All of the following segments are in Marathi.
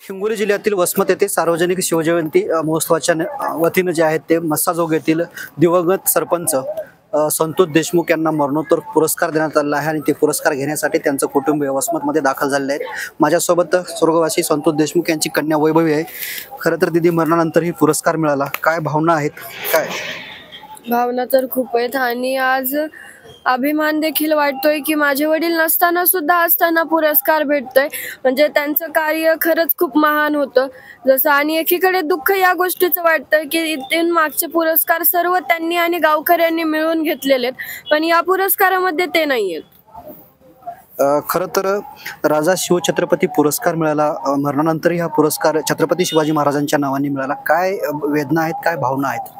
हिंगोली जिल्ह्यातील वसमत येथे सार्वजनिक शिवजयंती महोत्सवाच्या वतीनं जे आहेत ते मस्साजोग येथील दिवंगत सरपंच संतोष देशमुख यांना मरणोत्तर पुरस्कार देण्यात आला आहे आणि ते पुरस्कार घेण्यासाठी त्यांचं कुटुंब वसमतमध्ये दाखल झाले आहेत। माझ्यासोबत स्वर्गवासी संतोष देशमुख यांची कन्या वैभवी आहे। खरं तर दिदी मरणानंतर ही पुरस्कार मिळाला, काय भावना आहेत? काय भावना तर खूप आहेत आणि आज अभिमान देखील वाटतोय की माझे वडील नसताना सुद्धा असताना पुरस्कार भेटतोय, म्हणजे त्यांचं कार्य खरंच खूप महान होतं जसं। आणि एकीकडे दुःख या गोष्टीचं वाटतं की इथून मागचे पुरस्कार सर्व त्यांनी आणि गावकऱ्यांनी मिळून घेतलेले आहेत, पण या पुरस्कारामध्ये ते नाहीयेत। खरं तर राजा शिवछत्रपती पुरस्कार मिळाला, मरणानंतरही हा पुरस्कार छत्रपती शिवाजी महाराजांच्या नावाने मिळाला। काय वेदना आहेत, काय भावना आहेत?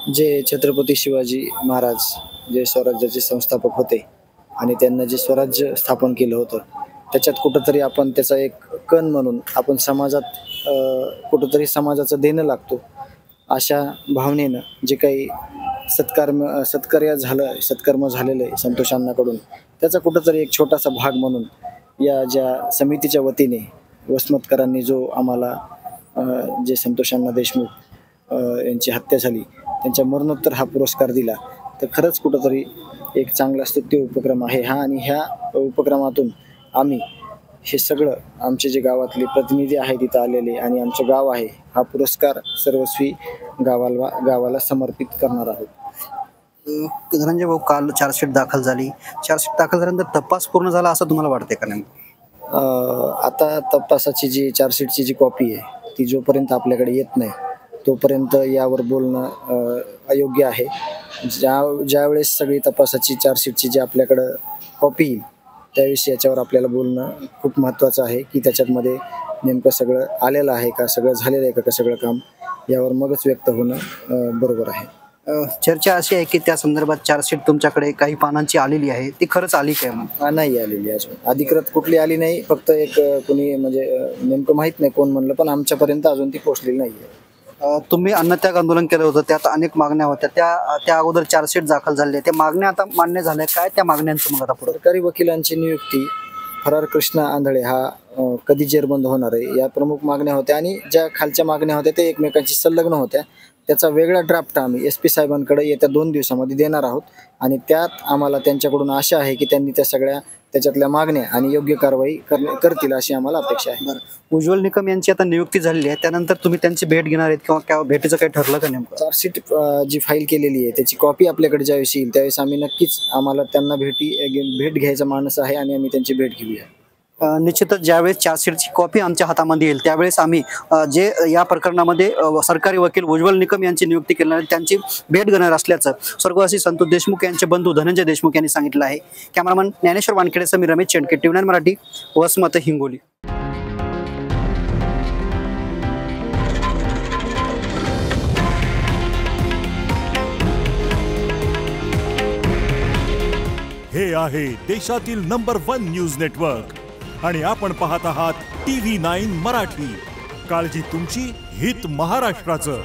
जे छत्रपती शिवाजी महाराज जे स्वराज्याचे संस्थापक होते आणि त्यांना जे स्वराज्य स्थापन केलं होतं, त्याच्यात कुठंतरी आपण त्याचा एक कण म्हणून आपण समाजात कुठंतरी समाजाचं देणं लागतो, अशा भावनेनं जे काही सत्कर्म झालेलं आहे संतोषांनाकडून, त्याचा कुठंतरी एक छोटासा भाग म्हणून या ज्या समितीच्या वतीने वसमतकरांनी जो आम्हाला जे संतोषांना देशमुख यांची हत्या झाली त्यांच्या मरणोत्तर हा पुरस्कार दिला, तर खरंच कुठंतरी एक चांगला स्तुत्य उपक्रम आहे हा। आणि ह्या उपक्रमातून आम्ही हे सगळं आमचे जे गावातले प्रतिनिधी आहेत तिथं आलेले आणि आमचं गाव आहे, हा पुरस्कार सर्वस्वी गावाला समर्पित करणार आहोत। धनंजय भाऊ, काल चार्जशीट दाखल झाली, चार्जशीट दाखल झाल्यानंतर तपास पूर्ण झाला असं तुम्हाला वाटते का? नेमकं आता तपासाची जी चार्जशीटची जी कॉपी आहे ती जोपर्यंत आपल्याकडे येत नाही तोपर्यंत यावर बोलणं अयोग्य आहे। ज्यावेळेस सगळी तपासाची चार्जशीटची जी आपल्याकडं कॉपी येईल त्यावेळेस याच्यावर आपल्याला बोलणं खूप महत्त्वाचं आहे की त्याच्यामध्ये नेमकं सगळं आलेलं आहे का, सगळं झालेलं आहे का सगळं काम, यावर मगच व्यक्त होणं बरोबर आहे। चर्चा अशी आहे की त्या संदर्भात चार्जशीट तुमच्याकडे काही पानांची आलेली आहे, ती खरंच आली काय? मग नाही आलेली अजून, अधिकृत कुठली आली नाही, फक्त एक कोणी म्हणजे नेमकं माहीत नाही कोण म्हणलं, पण आमच्यापर्यंत अजून ती पोहोचलेली नाही आहे। तुम्ही अन्नत्याग आंदोलन केलं होतं, त्यात अनेक मागण्या होत्या, त्या अगोदर चार्जशीट दाखल झाली आहे, त्या मागण्या आता मान्य झाल्या, काय त्या मागण्यांचं मग आता पुढे? सरकारी वकिलांची नियुक्ती, फरार कृष्णा आंधळे हा कधी जेरबंद होणार आहे, या प्रमुख मागण्या होत्या। आणि ज्या खालच्या मागण्या होत्या ते एकमेकांशी संलग्न होत्या, त्याचा वेगळा ड्राफ्ट आम्ही SP साहेबांकडे येत्या 2 दिवसामध्ये देणार आहोत आणि त्यात आम्हाला त्यांच्याकडून आशा आहे की त्यांनी त्या सगळ्या त्याच्यातल्या मागण्या आणि योग्य कारवाई करतील अशी आम्हाला अपेक्षा आहे। उज्ज्वल निकम यांची आता नियुक्ती झालेली आहे, त्यानंतर तुम्ही त्यांची भेट घेणार आहेत किंवा भेटीचं काही ठरलं का नेमकं? चार्जशीट जी फाईल केलेली आहे त्याची कॉपी आपल्याकडे ज्यावेळेस येईल त्यावेळेस आम्ही नक्कीच आम्हाला त्यांना भेट घ्यायचा मानस आहे आणि आम्ही त्यांची भेट घेऊया। निश्चितच ज्यावेळेस चार्जशीटची कॉपी आमच्या हातामध्ये येईल त्यावेळेस आम्ही जे या प्रकरणामध्ये सरकारी वकील उज्ज्वल निकम यांची नियुक्ती केली त्यांची भेट घेणार असल्याचं स्वर्गवासी संतोष देशमुख यांचे बंधू धनंजय देशमुख यांनी सांगितलं आहे। Cameraman Dnyaneshwar Wankhede Sameer Ramesh Chendke, TV9 Marathi, Vasmat, Hingoli. हे आहे देशातील नंबर 1 न्यूज नेटवर्क आणि आपण पाहत आहात TV9 मराठी। काळजी तुमची, हित महाराष्ट्राचं।